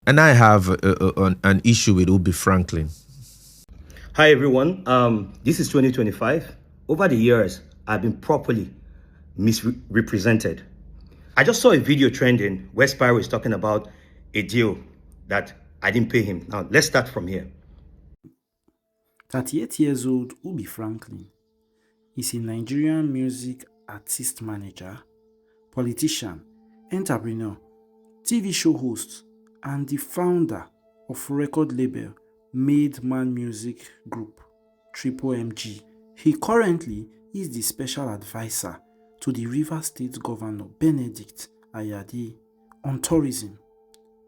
And I have an issue with Ubi Franklin. Hi everyone, this is 2025. Over the years, I've been properly misrepresented. I just saw a video trending where Spyro is talking about a deal that I didn't pay him. Now, let's start from here. 38 years old Ubi Franklin is a Nigerian music artist manager, politician, entrepreneur, TV show host, and the founder of record label Made Man Music Group, Triple MG. He currently is the special advisor to the Rivers State Governor Benedict Ayade on tourism.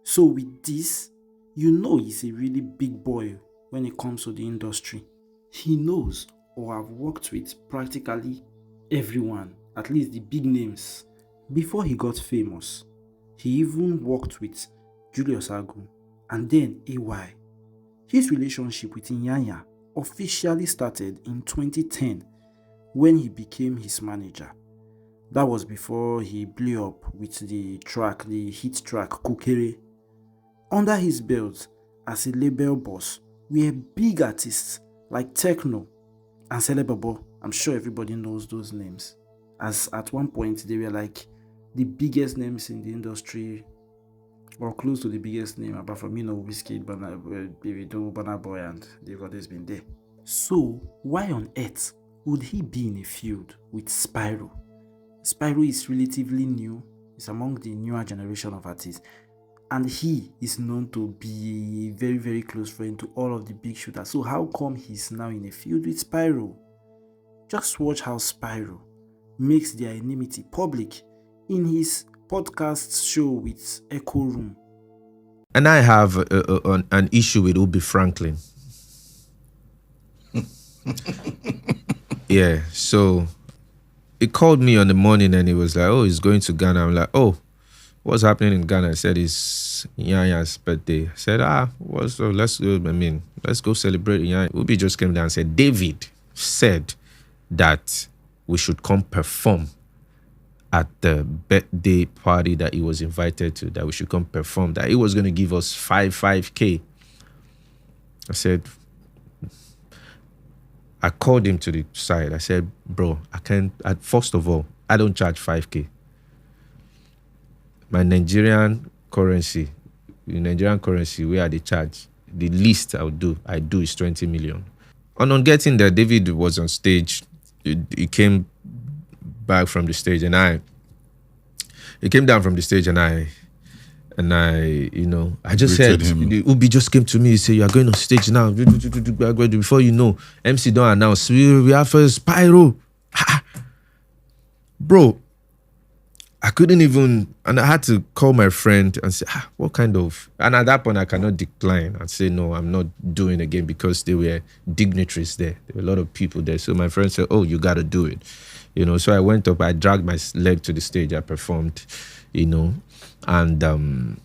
So with this, you know he's a really big boy when it comes to the industry. He knows or have worked with practically everyone, at least the big names. Before he got famous, he even worked with Julius Agu and then AY. His relationship with Inyanya officially started in 2010 when he became his manager. That was before he blew up with the hit track Kukere. Under his belt as a label boss were big artists like Techno and Celebabo. I'm sure everybody knows those names, as at one point they were like the biggest names in the industry, or close to the biggest name, apart from Whiskey, Davido, Burna Boy, and they've always been there. So why on earth would he be in a feud with Spyro? Spyro is relatively new, he's among the newer generation of artists, and he is known to be a very, very close friend to all of the big shooters. So how come he's now in a feud with Spyro? Just watch how Spyro makes their enmity public in his podcast show with Echo Room. And I have an issue with Ubi Franklin. Yeah, so he called me on the morning and he was like, oh, he's going to Ghana. I'm like, oh, what's happening in Ghana? I said, it's Yanya's birthday. I said, let's go celebrate Yanya. Ubi just came down and said, David said that we should come perform at the birthday party that he was invited to, that we should come perform, that he was going to give us 5K. I said, I called him to the side. I said, bro, first of all, I don't charge 5K. My Nigerian currency, where they charge, the least I do is 20 million. And on getting there, David was on stage. He came back from the stage he came down from the stage and I just said, Ubi just came to me, he said, you are going on stage now. Before you know, MC don't announce, we have first Spyro. Bro, I couldn't even, and I had to call my friend and say, what kind of, and at that point I cannot decline and say, no, I'm not doing again, because there were dignitaries there. There were a lot of people there. So my friend said, oh, you got to do it. So I went up, I dragged my leg to the stage, I performed, and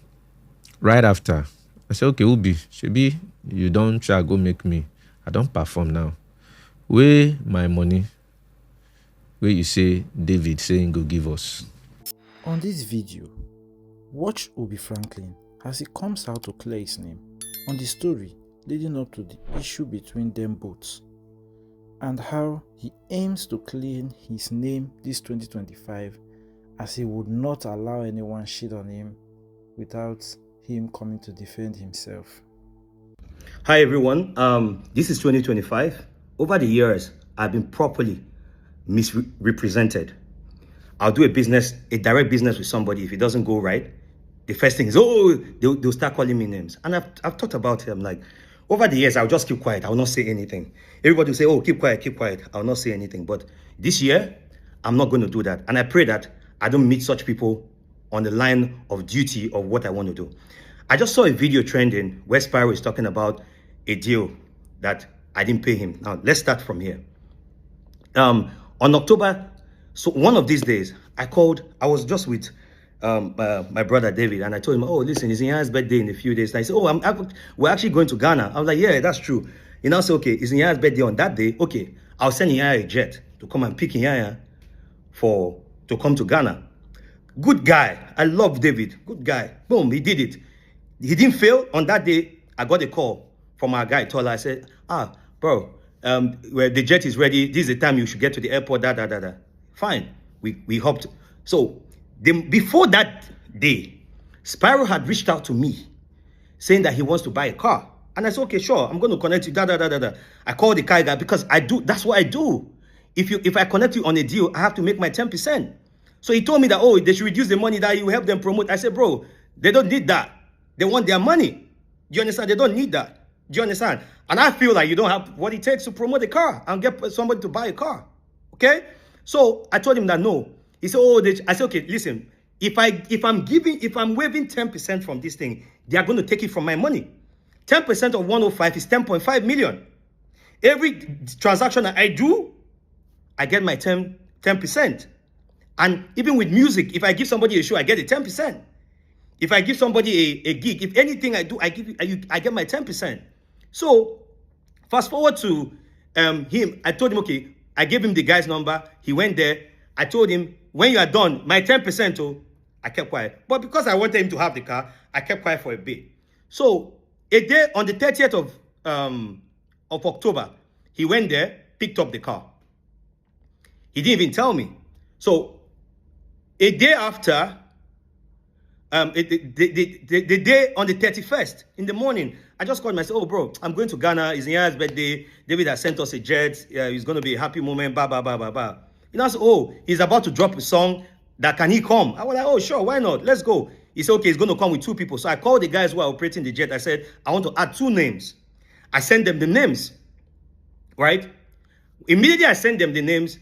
right after, I said, okay, Ubi, Shebi, you don't try go make me. I don't perform now. Where my money, where you say David saying go give us. On this video, watch Ubi Franklin as he comes out to clear his name on the story leading up to the issue between them both, and how he aims to clean his name this 2025, as he would not allow anyone shit on him without him coming to defend himself. Hi everyone, this is 2025. Over the years, I've been properly misrepresented. I'll do a direct business with somebody. If it doesn't go right, the first thing is, they'll start calling me names. And I've thought about him, like, over the years, I'll just keep quiet. I will not say anything. Everybody will say, oh, keep quiet. I will not say anything. But this year, I'm not going to do that. And I pray that I don't meet such people on the line of duty of what I want to do. I just saw a video trending where Spyro is talking about a deal that I didn't pay him. Now, let's start from here. On October, so one of these days, I was just with my brother David, and I told him, oh, listen, it's Nyanya's birthday in a few days. And he said, oh, we're actually going to Ghana. I was like, yeah, that's true. He now said, okay, it's Nyanya's birthday on that day. Okay, I'll send Nyanya a jet to come and pick Nyanya to come to Ghana. Good guy. I love David. Good guy. Boom, he did it. He didn't fail. On that day, I got a call from our guy, Tola. I said, bro, well, the jet is ready. This is the time you should get to the airport, da. Fine. We hopped. So before that day, Spyro had reached out to me saying that he wants to buy a car. And I said, okay, sure, I'm going to connect you, da. I called the car guy because that's what I do. If I connect you on a deal, I have to make my 10%. So he told me that, oh, they should reduce the money that you help them promote. I said, bro, they don't need that. They want their money. Do you understand? They don't need that. Do you understand? And I feel like you don't have what it takes to promote a car and get somebody to buy a car. Okay? So I told him that no. He said, oh, I said, okay, listen, if I'm waiving 10% from this thing, they are going to take it from my money. 10% of 105 is 10.5 million. Every transaction that I do, I get my 10%. And even with music, if I give somebody a show, I get a 10%. If I give somebody a gig, if anything I do, I get my 10%. So fast forward to him. I told him, okay, I gave him the guy's number. He went there. I told him, when you are done, my 10%, oh, I kept quiet. But because I wanted him to have the car, I kept quiet for a bit. So a day on the 30th of October, he went there, picked up the car. He didn't even tell me. So a day after, the day on the 31st in the morning, I just called him. I said, oh, bro, I'm going to Ghana. It's Nya's birthday. David has sent us a jet. It's going to be a happy moment. Blah, blah, blah, blah, blah. You know, I said, oh, he's about to drop a song. That can he come? I was like, oh, sure, why not? Let's go. He said, okay, he's going to come with 2 people. So I called the guys who are operating the jet. I said, I want to add 2 names. I sent them the names, right? Immediately I sent them the names.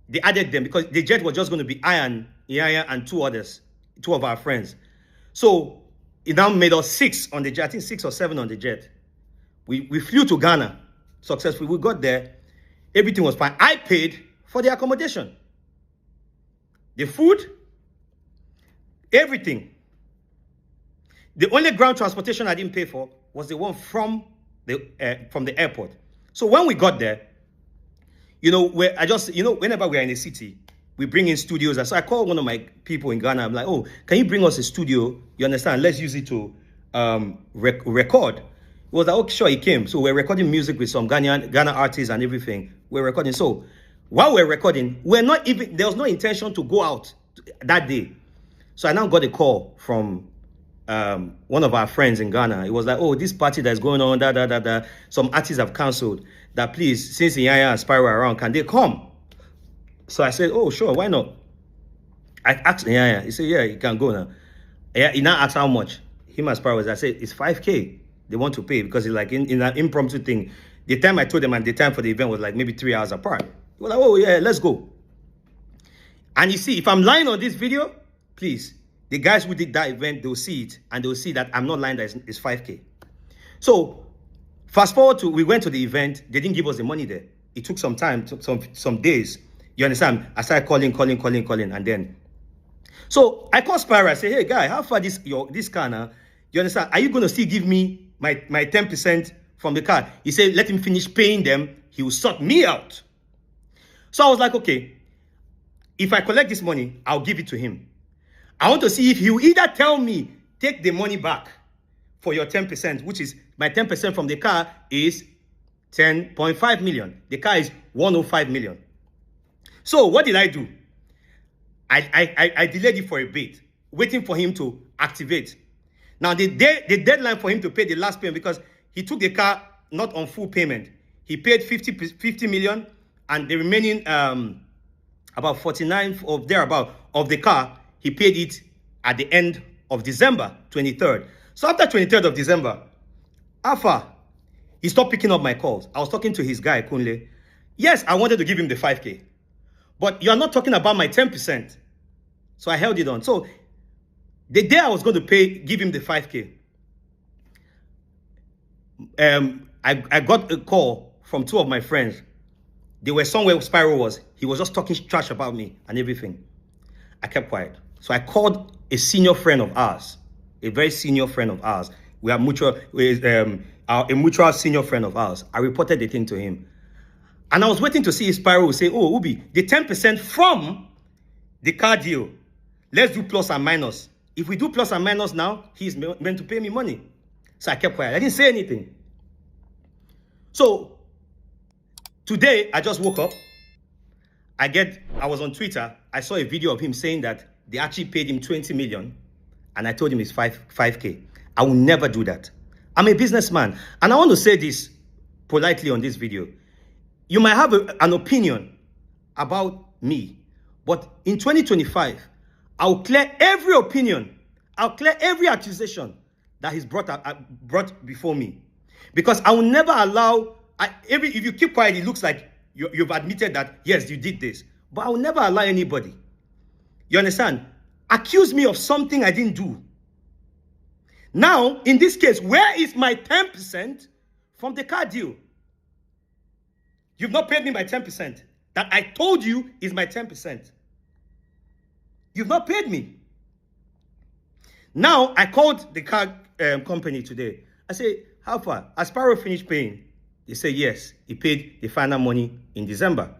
They added them because the jet was just going to be I and Yaya and 2 others, 2 of our friends. So it now made us 6 on the jet. I think 6 or 7 on the jet. We flew to Ghana successfully. We got there. Everything was fine. I paid for the accommodation, the food, everything. The only ground transportation I didn't pay for was the one from the airport. So when we got there, you know, whenever we're in a city, we bring in studios. And so I called one of my people in Ghana. I'm like, oh, can you bring us a studio? You understand? Let's use it to record. He was like, okay, sure, he came. So we're recording music with some Ghana artists and everything. We're recording. So while we're recording, there was no intention to go out that day. So I now got a call from one of our friends in Ghana. It was like, oh, this party that's going on, some artists have cancelled. That please, since Yaya and Spyro are around, can they come? So I said, oh, sure, why not? I asked Yaya. He said, yeah, you can go now. Yeah, he now asked how much. Him and Spyro was. I said, it's 5K. They want to pay because it's like in an impromptu thing. The time I told them and the time for the event was like maybe 3 hours apart. He was like, oh, yeah, let's go. And you see, if I'm lying on this video, please, the guys who did that event, they'll see it and they'll see that I'm not lying, that it's 5K. So fast forward to, we went to the event. They didn't give us the money there. It took some time, took some days. You understand? I started calling. And then, so I called Spyro. I said, hey, guy, how far this car now? You understand? Are you going to still give me my 10% from the car? He said, let him finish paying them. He will sort me out. So I was like, okay, if I collect this money, I'll give it to him. I want to see if he will either tell me, take the money back for your 10%, which is my 10% from the car is 10.5 million. The car is 105 million. So what did I do? I delayed it for a bit, waiting for him to activate. Now, the deadline for him to pay the last payment, because he took the car not on full payment. He paid 50 million, and the remaining about 49 of thereabout of the car, he paid it at the end of December 23rd. So after 23rd of December, Alpha, he stopped picking up my calls. I was talking to his guy, Kunle. Yes, I wanted to give him the 5K. But you're not talking about my 10%. So I held it on. So the day I was going to give him the 5K, I got a call from 2 of my friends. They were somewhere Spyro was. He was just talking trash about me and everything. I kept quiet. So I called a senior friend of ours, a very senior friend of ours. We are a mutual senior friend of ours. I reported the thing to him. And I was waiting to see if Spyro would say, oh, Ubi, the 10% from the car deal, let's do plus and minus. if we do plus and minus now, he's meant to pay me money. So I kept quiet. I didn't say anything. So today, I just woke up. I was on Twitter. I saw a video of him saying that they actually paid him 20 million. And I told him it's 5K. I will never do that. I'm a businessman. And I want to say this politely on this video. You might have an opinion about me. But in 2025, I'll clear every opinion. I'll clear every accusation that he's brought before me. Because I will never allow, if you keep quiet, it looks like you've admitted that, yes, you did this. But I will never allow anybody, you understand, accuse me of something I didn't do. Now, in this case, where is my 10% from the car deal? You've not paid me my 10%. That I told you is my 10%. You've not paid me. Now, I called the car company today. I say, how far? Has Spyro finished paying? They say, yes, he paid the final money in December.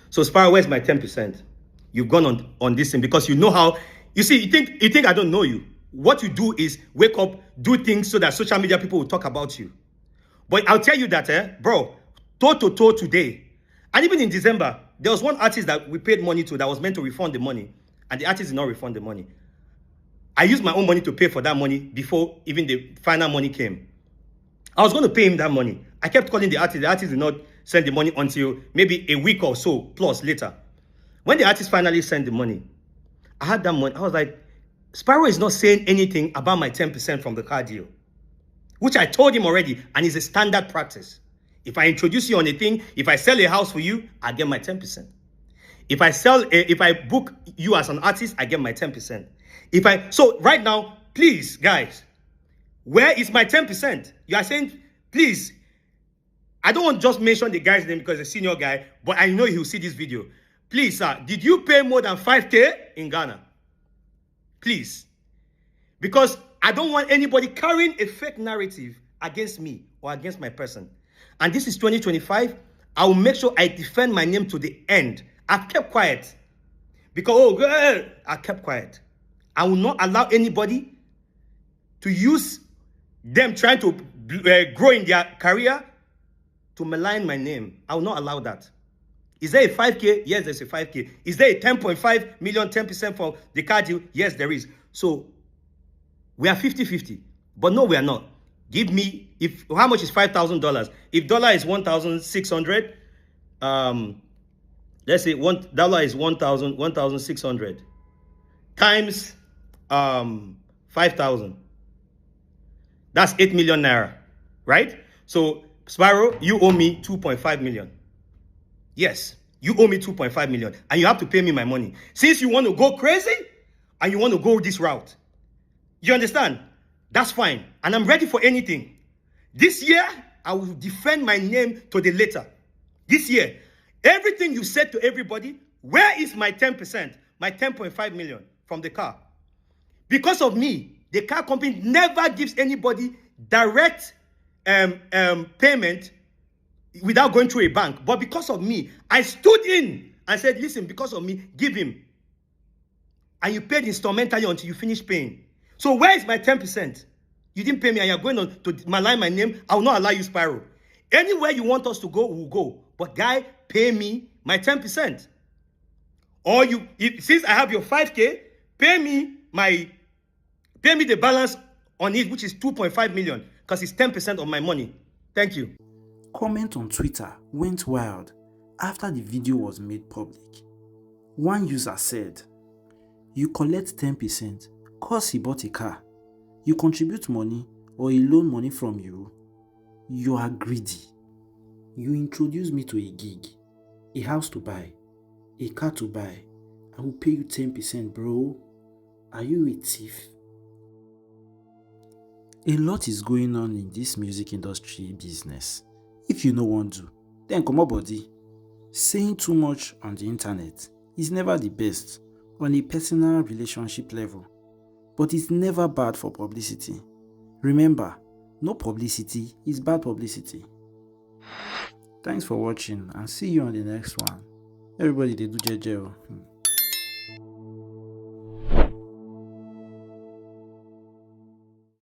So, Spyro, where's my 10%? You've gone on this thing because you know how. You see, you think I don't know you. What you do is wake up, do things so that social media people will talk about you. But I'll tell you that, bro, toe today. And even in December, there was one artist that we paid money to that was meant to refund the money. And the artist did not refund the money. I used my own money to pay for that money before even the final money came. I was going to pay him that money. I kept calling the artist. The artist did not send the money until maybe a week or so plus later. When the artist finally sent the money, I had that money. I was like, Spyro is not saying anything about my 10% from the car deal, which I told him already, and it's a standard practice. If I introduce you on a thing, if I sell a house for you, I get my 10%. If I book you as an artist, I get my 10%. So right now, please, guys, where is my 10%? You are saying, please, I don't want to just mention the guy's name because he's a senior guy, but I know he'll see this video. Please, sir, did you pay more than 5K in Ghana? Please. Because I don't want anybody carrying a fake narrative against me or against my person. And this is 2025. I will make sure I defend my name to the end. I've kept quiet. Because, I kept quiet. I will not allow anybody to use them trying to grow in their career to malign my name. I will not allow that. Is there a 5K? Yes, there's a 5K. Is there a 10.5 million, 10% for the car deal? Yes, there is. So, we are 50-50. But no, we are not. Give me, how much is $5,000? If dollar is 1,600, let's say $1 is 1,600 times 5,000. That's 8 million naira, right? So, Spyro, you owe me 2.5 million. Yes, you owe me 2.5 million, and you have to pay me my money. Since you want to go crazy, and you want to go this route, you understand? That's fine, and I'm ready for anything. This year, I will defend my name to the letter. This year, everything you said to everybody, where is my 10%, my 10.5 million from the car? Because of me, the car company never gives anybody direct payment without going through a bank. But because of me, I stood in and said, listen, because of me, give him. And you paid instrumentally until you finish paying. So where is my 10%? You didn't pay me and you're going on to malign my name. I will not allow you, Spyro. Anywhere you want us to go, we'll go. But guy, pay me my 10%. Or since I have your 5K, pay me the balance on it, which is 2.5 million, because it's 10% of my money. Thank you. Comment on Twitter went wild after the video was made public. One user said, "You collect 10% cause he bought a car. You contribute money or he loan money from you. You are greedy. You introduce me to a gig, a house to buy, a car to buy. I will pay you 10%, bro. Are you a thief?" A lot is going on in this music industry business. If you no want to, then come up body. Saying too much on the internet is never the best on a personal relationship level, but it's never bad for publicity. Remember, no publicity is bad publicity. Thanks for watching and see you on the next one. Everybody, they do jeje.